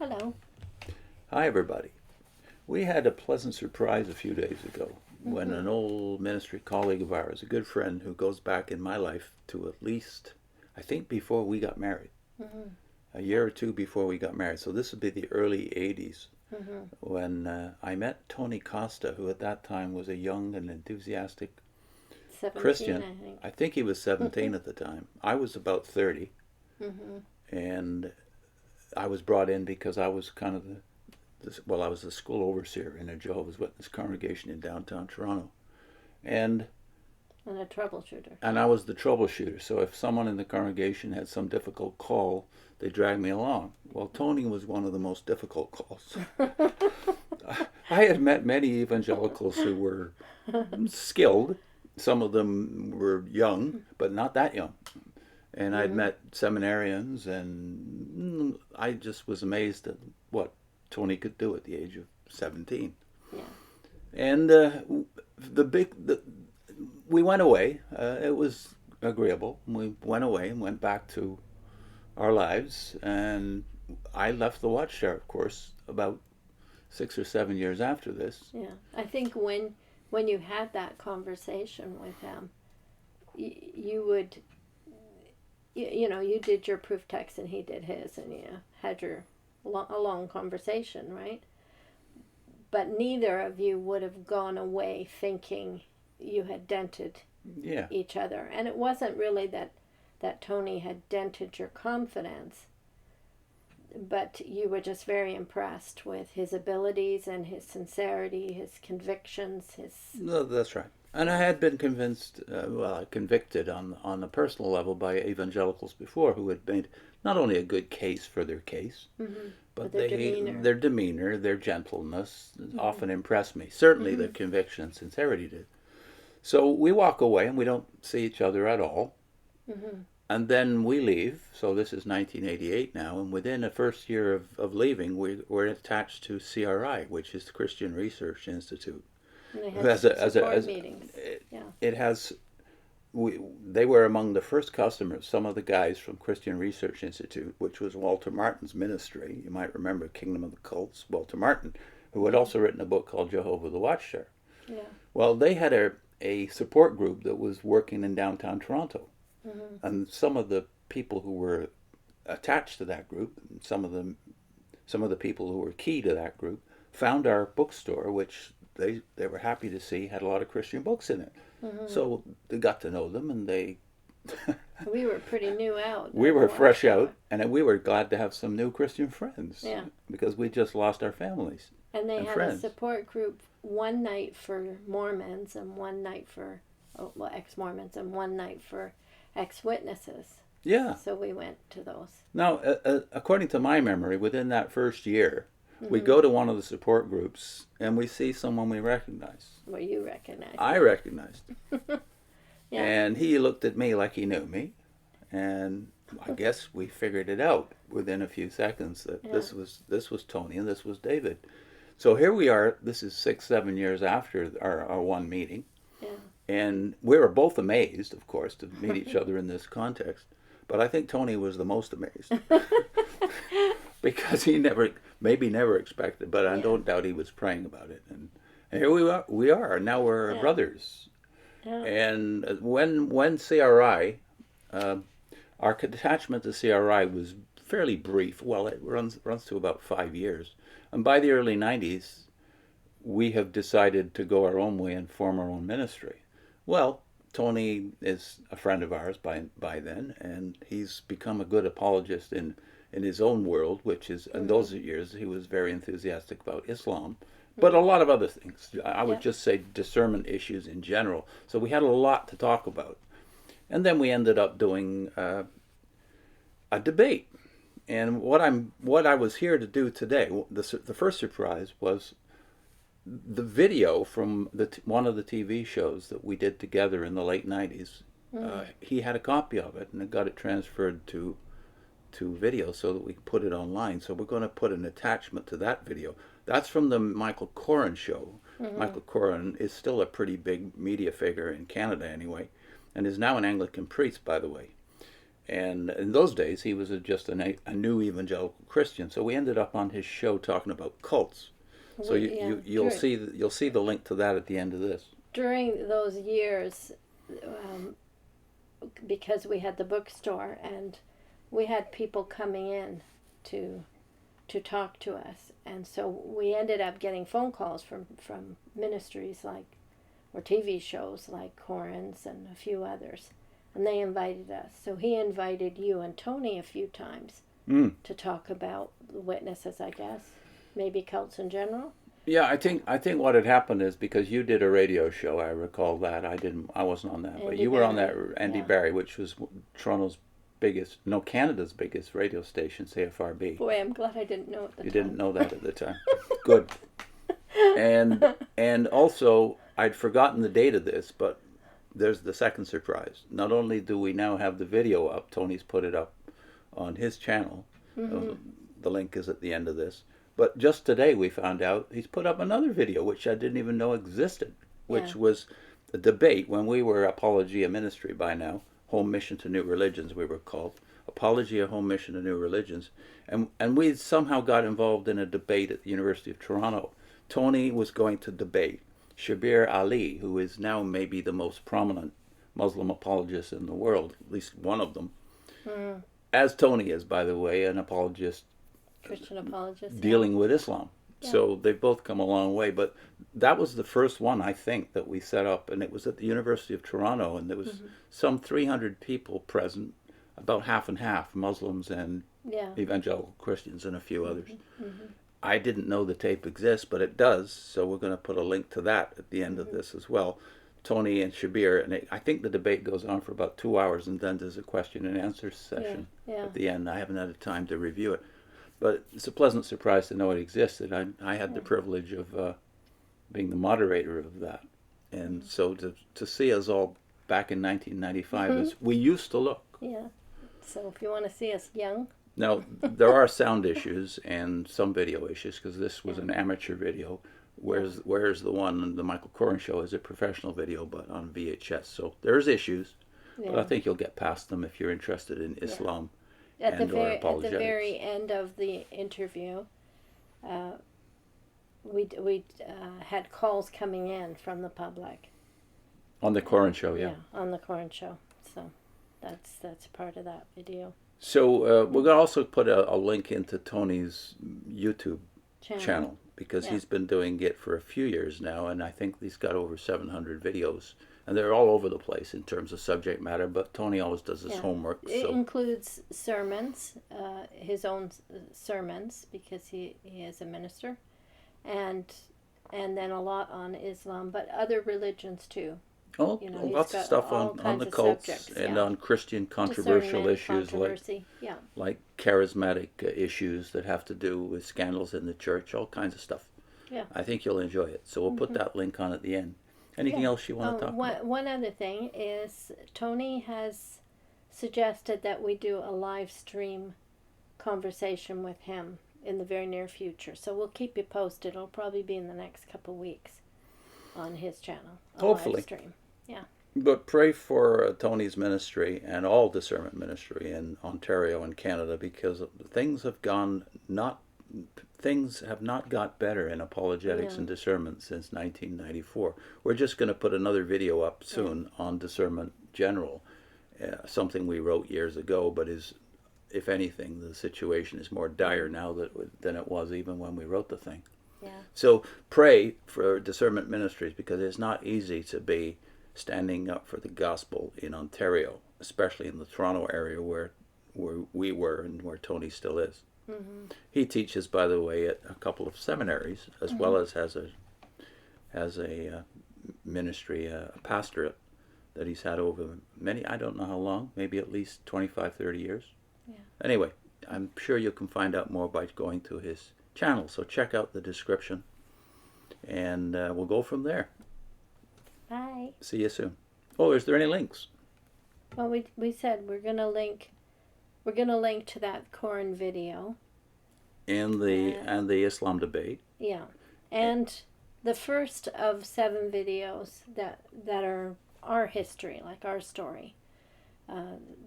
Hello. Hi, everybody. We had a pleasant surprise a few days ago when Mm-hmm. an old ministry colleague of ours, a good friend who goes back in my life to at least, I think, before we got married, Mm-hmm. a year or two before we got married. So this would be the early 80s Mm-hmm. when I met Tony Costa, who at that time was a young and enthusiastic 17, Christian. I think. I think he was Mm-hmm. 17 at the time. I was about 30, Mm-hmm. and I was brought in because I was kind of I was the school overseer in a Jehovah's Witness congregation in downtown Toronto, and And a troubleshooter. I was the troubleshooter. So if someone in the congregation had some difficult call, they dragged me along. Well, Tony was one of the most difficult calls. I had met many evangelicals who were skilled. Some of them were young, but not that young. And I'd Mm-hmm. met seminarians, and I just was amazed at what Tony could do at the age of 17. Yeah. And we went away. It was agreeable. We went away and went back to our lives. And I left the Watchtower, of course, about 6 or 7 years after this. Yeah. I think when you had that conversation with him, you would, you did your proof text and he did his, and you had a long conversation, right? But neither of you would have gone away thinking you had dented Yeah. each other. And it wasn't really that Tony had dented your confidence, but you were just very impressed with his abilities and his sincerity, his convictions, his. No, that's right. And I Yeah. had been convicted on a personal level by evangelicals before who had made not only a good case for their case, Mm-hmm. But but their demeanor. their demeanor, their gentleness Mm-hmm. often impressed me. Certainly Mm-hmm. their conviction and sincerity did. So we walk away and we don't see each other at all. Mm-hmm. And then we leave. So this is 1988 now. And within the first year of leaving, we're attached to CRI, which is the Christian Research Institute. And they had As support meetings. Yeah. it has, they were among the first customers, some of the guys from Christian Research Institute, which was Walter Martin's ministry. You might remember Kingdom of the Cults, Walter Martin, who had also written a book called Jehovah the Watchtower. Yeah. Well, they had a support group that was working in downtown Toronto. Mm-hmm. And some of the people who were attached to that group, some of the people who were key to that group, found our bookstore, which they were happy to see had a lot of Christian books in it. Mm-hmm. So they got to know them, and they We were pretty new out we at the were fresh Watchtower. out, and we were glad to have some new Christian friends Yeah. because we just lost our families And they and had a friends. support group one night for Mormons and one night for, ex Mormons and one night for ex witnesses. Yeah. So we went to those. Now, according to my memory, within that first year, we Mm-hmm. go to one of the support groups and we see someone we recognize. Where you recognize I it. recognized him. Yeah. And he looked at me like he knew me. And I guess we figured it out within a few seconds that Yeah. this was Tony and this was David. So here we are. This is 6, 7 years after our one meeting. Yeah. And we were both amazed, of course, to meet each other in this context. But I think Tony was the most amazed because he never expected, but I Yeah. don't doubt he was praying about it. And here we are. Now we're Yeah. brothers. Yeah. And when CRI, our attachment to CRI was fairly brief. Well, it runs to about 5 years. And by the early 90s, we have decided to go our own way and form our own ministry. Well, Tony is a friend of ours by then, and he's become a good apologist in his own world, which is, in Mm-hmm. those years, he was very enthusiastic about Islam, but a lot of other things. I would Yeah. just say discernment issues in general. So we had a lot to talk about. And then we ended up doing a debate. And what I was here to do today, the first surprise was the video from one of the TV shows that we did together in the late 90s. Mm-hmm. He had a copy of it and got it transferred to video so that we could put it online. So we're going to put an attachment to that video. That's from the Michael Coren show. Mm-hmm. Michael Coren is still a pretty big media figure in Canada anyway, and is now an Anglican priest, by the way. And in those days, he was just a new evangelical Christian. So we ended up on his show talking about cults. So you'll see the link to that at the end of this. During those years, because we had the bookstore and we had people coming in to talk to us, and so we ended up getting phone calls from ministries like, or TV shows like Coren's and a few others, and they invited us. So he invited you and Tony a few times to talk about the witnesses, I guess, maybe cults in general. Yeah, I think what had happened is because you did a radio show, I recall that. I wasn't on that, but you were on that Andy Barry, which was Canada's biggest radio station, CFRB. Boy, I'm glad I didn't know at the time. You didn't know that at the time. Good. And also, I'd forgotten the date of this, but there's the second surprise. Not only do we now have the video up, Tony's put it up on his channel. The link is at the end of this. But just today we found out he's put up another video, which I didn't even know existed, which was a debate when we were Apologia Ministry by now, Home Mission to New Religions we were called, Apologia Home Mission to New Religions, and we somehow got involved in a debate at the University of Toronto. Tony was going to debate Shabir Ali, who is now maybe the most prominent Muslim apologist in the world, at least one of them, as Tony is, by the way, an apologist, Christian apologist, dealing with Islam. Yeah. So they've both come a long way. But that was the first one, I think, that we set up, and it was at the University of Toronto, and there was some 300 people present, about half and half, Muslims and evangelical Christians and a few others. I didn't know the tape exists, but it does, so we're going to put a link to that at the end of this as well. Tony and Shabir, and I think the debate goes on for about 2 hours, and then there's a question and answer session at the end. I haven't had time to review it. But it's a pleasant surprise to know it existed. I had the privilege of being the moderator of that. And so to see us all back in 1995 as we used to look. Yeah. So if you want to see us young. Now, there are sound issues and some video issues because this was an amateur video, whereas the one, the Michael Coren show, is a professional video but on VHS. So there's issues, but I think you'll get past them if you're interested in Islam. At the very end of the interview, we had calls coming in from the public. On the Coren show, yeah. Yeah, on the Coren show. So that's part of that video. So we're going to also put a link into Tony's YouTube channel because he's been doing it for a few years now, and I think he's got over 700 videos. And they're all over the place in terms of subject matter, but Tony always does his homework. It includes sermons, his own sermons, because he is a minister, and then a lot on Islam, but other religions too. Oh, lots of stuff on the cults subjects, and on Christian controversial issues like charismatic issues that have to do with scandals in the church, all kinds of stuff. Yeah, I think you'll enjoy it. So we'll put that link on at the end. Anything else you want to talk about? One other thing is Tony has suggested that we do a live stream conversation with him in the very near future. So we'll keep you posted. It'll probably be in the next couple of weeks on his channel. Hopefully. Live stream. Yeah. But pray for Tony's ministry and all discernment ministry in Ontario and Canada because things have not got better in apologetics and discernment since 1994. We're just going to put another video up soon on discernment general, something we wrote years ago, but is, if anything, the situation is more dire now than it was even when we wrote the thing. Yeah. So pray for discernment ministries because it's not easy to be standing up for the gospel in Ontario, especially in the Toronto area where we were and where Tony still is. He teaches, by the way, at a couple of seminaries, as well as has a ministry, a pastorate that he's had over many, I don't know how long, maybe at least 25, 30 years. Yeah. Anyway, I'm sure you can find out more by going to his channel, so check out the description, and we'll go from there. Bye. See you soon. Oh, is there any links? Well, we said we're gonna link to that Coren video. And the Islam debate. Yeah. And the first of 7 videos that are our history, like our story.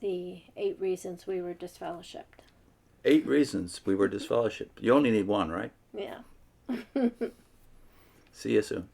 the 8 reasons we were disfellowshipped. 8 reasons we were disfellowshipped. You only need one, right? Yeah. See you soon.